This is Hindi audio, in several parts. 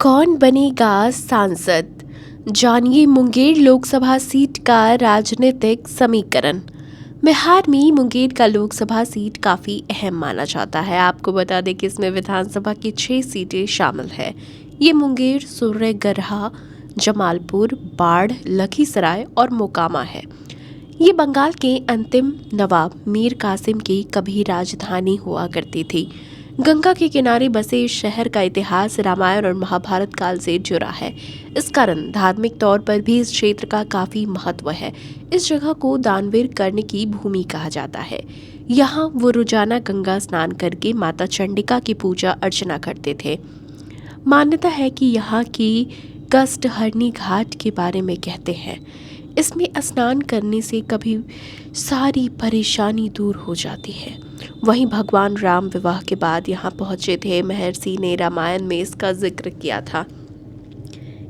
कौन बनेगा सांसद? जानिए मुंगेर लोकसभा सीट का राजनीतिक समीकरण। बिहार में मुंगेर का लोकसभा सीट काफ़ी अहम माना जाता है। आपको बता दें कि इसमें विधानसभा की 6 सीटें शामिल हैं। ये मुंगेर, सूर्यगढ़ा, जमालपुर, बाढ़, लखीसराय और मोकामा है। ये बंगाल के अंतिम नवाब मीर कासिम की कभी राजधानी हुआ करती थी। गंगा के किनारे बसे इस शहर का इतिहास रामायण और महाभारत काल से जुड़ा है। इस कारण धार्मिक तौर पर भी इस क्षेत्र का काफी महत्व है। इस जगह को दानवीर कर्ण की भूमि कहा जाता है। यहाँ वो रोजाना गंगा स्नान करके माता चंडिका की पूजा अर्चना करते थे। मान्यता है कि यहाँ की कष्टहरणी घाट के बारे में कहते हैं, इसमें स्नान करने से कभी सारी परेशानी दूर हो जाती है। वहीं भगवान राम विवाह के बाद यहाँ पहुँचे थे। महर्षि ने रामायण में इसका जिक्र किया था।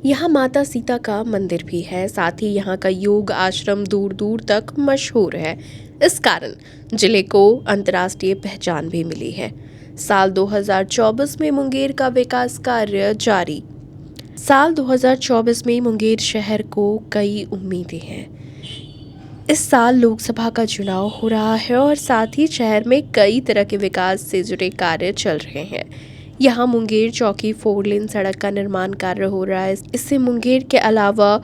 यहाँ माता सीता का मंदिर भी है। साथ ही यहाँ का योग आश्रम दूर दूर तक मशहूर है। इस कारण जिले को अंतर्राष्ट्रीय पहचान भी मिली है। साल 2024 में मुंगेर का विकास कार्य जारी। साल 2024 में मुंगेर शहर को कई उम्मीदें हैं। इस साल लोकसभा का चुनाव हो रहा है और साथ ही शहर में कई तरह के विकास से जुड़े कार्य चल रहे हैं। यहाँ मुंगेर चौकी 4 लेन सड़क का निर्माण कार्य हो रहा है। इससे मुंगेर के अलावा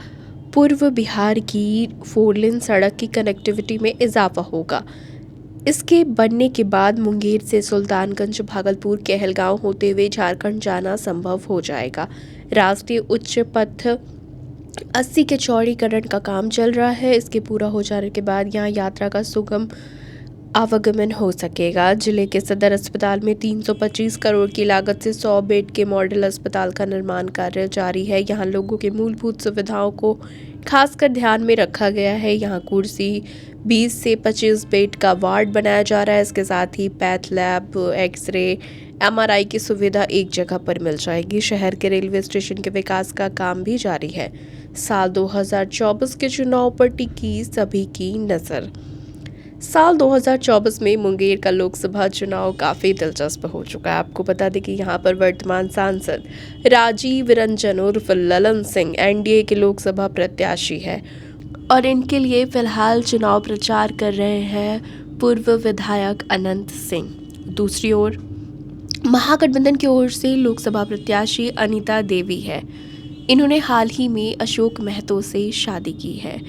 पूर्व बिहार की 4 लेन सड़क की कनेक्टिविटी में इजाफा होगा। इसके बनने के बाद मुंगेर से सुल्तानगंज, भागलपुर, कहलगांव होते हुए झारखंड जाना संभव हो जाएगा। राष्ट्रीय उच्च पथ 80 के चौड़ीकरण का काम चल रहा है। इसके पूरा हो जाने के बाद यहाँ यात्रा का सुगम आवागमन हो सकेगा। जिले के सदर अस्पताल में 325 करोड़ की लागत से 100 बेड के मॉडल अस्पताल का निर्माण कार्य जारी है। यहाँ लोगों के मूलभूत सुविधाओं को खासकर ध्यान में रखा गया है। यहाँ कुर्सी 20 से 25 बेड का वार्ड बनाया जा रहा है। इसके साथ ही पैथ लैब, एक्सरे, MRI की सुविधा एक जगह पर मिल जाएगी। शहर के रेलवे स्टेशन के विकास का काम भी जारी है। साल 2024 के चुनाव पर टिकी सभी की नज़र। साल 2024 में मुंगेर का लोकसभा चुनाव काफ़ी दिलचस्प हो चुका है। आपको बता दें कि यहाँ पर वर्तमान सांसद राजीव रंजन उर्फ ललन सिंह NDA के लोकसभा प्रत्याशी है और इनके लिए फिलहाल चुनाव प्रचार कर रहे हैं पूर्व विधायक अनंत सिंह। दूसरी ओर महागठबंधन की ओर से लोकसभा प्रत्याशी अनीता देवी है। इन्होंने हाल ही में अशोक महतो से शादी की है।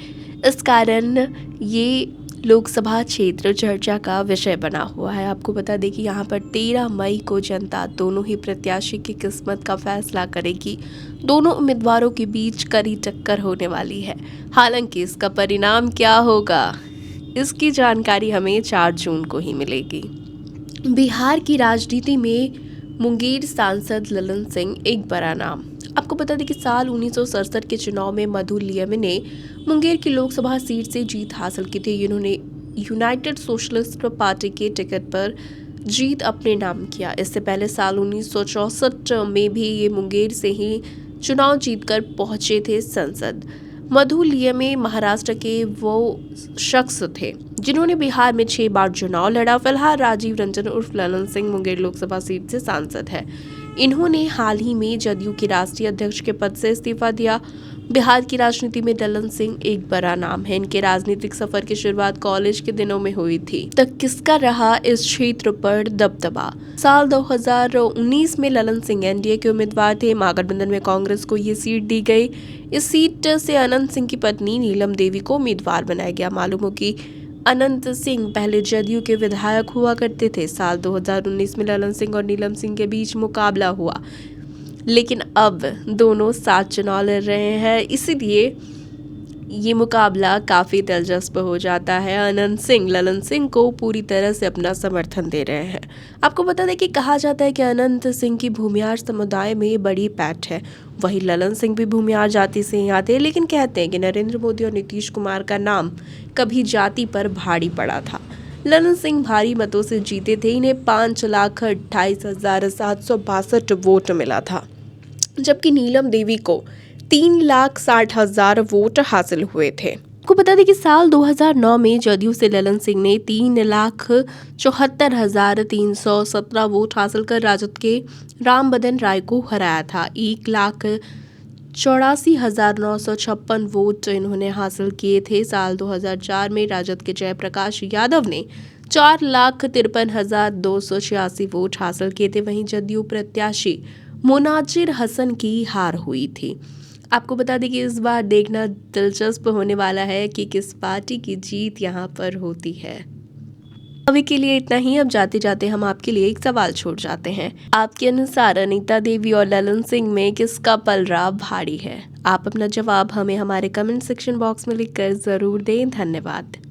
इस कारण ये लोकसभा क्षेत्र चर्चा का विषय बना हुआ है। आपको बता दें कि यहाँ पर 13 मई को जनता दोनों ही प्रत्याशी की किस्मत का फैसला करेगी। दोनों उम्मीदवारों के बीच कड़ी टक्कर होने वाली है। हालांकि इसका परिणाम क्या होगा, इसकी जानकारी हमें 4 जून को ही मिलेगी। बिहार की राजनीति में मुंगेर सांसद ललन सिंह एक बड़ा नाम। आपको बता दें कि साल 1967 के चुनाव में मधु लियम ने मुंगेर की लोकसभा सीट से जीत हासिल की थी। इन्होंने यूनाइटेड सोशलिस्ट पार्टी के टिकट पर जीत अपने नाम किया। इससे पहले साल 1964 में भी ये मुंगेर से ही चुनाव जीतकर पहुंचे थे संसद। मधु लियम महाराष्ट्र के वो शख्स थे जिन्होंने बिहार में 6 बार चुनाव लड़ा। फिलहाल राजीव रंजन उर्फ ललन सिंह मुंगेर लोकसभा सीट से सांसद है। इन्होंने हाल ही में जदयू के राष्ट्रीय अध्यक्ष के पद से इस्तीफा दिया। बिहार की राजनीति में ललन सिंह एक बड़ा नाम है। इनके राजनीतिक सफर की शुरुआत कॉलेज के दिनों में हुई थी। तक किसका रहा इस क्षेत्र पर दबदबा? साल 2019 में ललन सिंह NDA के उम्मीदवार थे। महागठबंधन में कांग्रेस को ये सीट दी गई। इस सीट से अनंत सिंह की पत्नी नीलम देवी को उम्मीदवार बनाया गया। मालूम हो कि अनंत सिंह पहले जदयू के विधायक हुआ करते थे। साल 2019 में ललन सिंह और नीलम सिंह के बीच मुकाबला हुआ, लेकिन अब दोनों साथ चुनाव लड़ रहे हैं, इसीलिए ये मुकाबला काफ़ी दिलचस्प हो जाता है। अनंत सिंह ललन सिंह को पूरी तरह से अपना समर्थन दे रहे हैं। आपको बता दें कि कहा जाता है कि अनंत सिंह की भूमियार समुदाय में बड़ी पैठ है। वहीं ललन सिंह भी भूमियार जाति से ही आते हैं, लेकिन कहते हैं कि नरेंद्र मोदी और नीतीश कुमार का नाम कभी जाति पर भारी पड़ा था। ललन सिंह भारी मतों से जीते थे। इन्हें 5,28,762 वोट मिला था, जबकि नीलम देवी को 3,60,000 वोट हासिल हुए थे। आपको बता दें कि साल 2009 में जदयू से ललन सिंह ने 3,74,317 वोट हासिल कर राजद के रामबदन राय को हराया था। 1,84,956 वोट इन्होंने हासिल किए थे। साल 2004 में राजद के जयप्रकाश यादव ने 4,53,286 वोट हासिल किए थे। वहीं जदयू प्रत्याशी मुनाजिर हसन की हार हुई थी। आपको बता दें कि इस बार देखना दिलचस्प होने वाला है कि किस पार्टी की जीत यहाँ पर होती है। अभी के लिए इतना ही। अब जाते जाते हम आपके लिए एक सवाल छोड़ जाते हैं। आपके अनुसार अनीता देवी और ललन सिंह में किसका पलड़ा भारी है? आप अपना जवाब हमें हमारे कमेंट सेक्शन बॉक्स में लिखकर जरूर दें। धन्यवाद।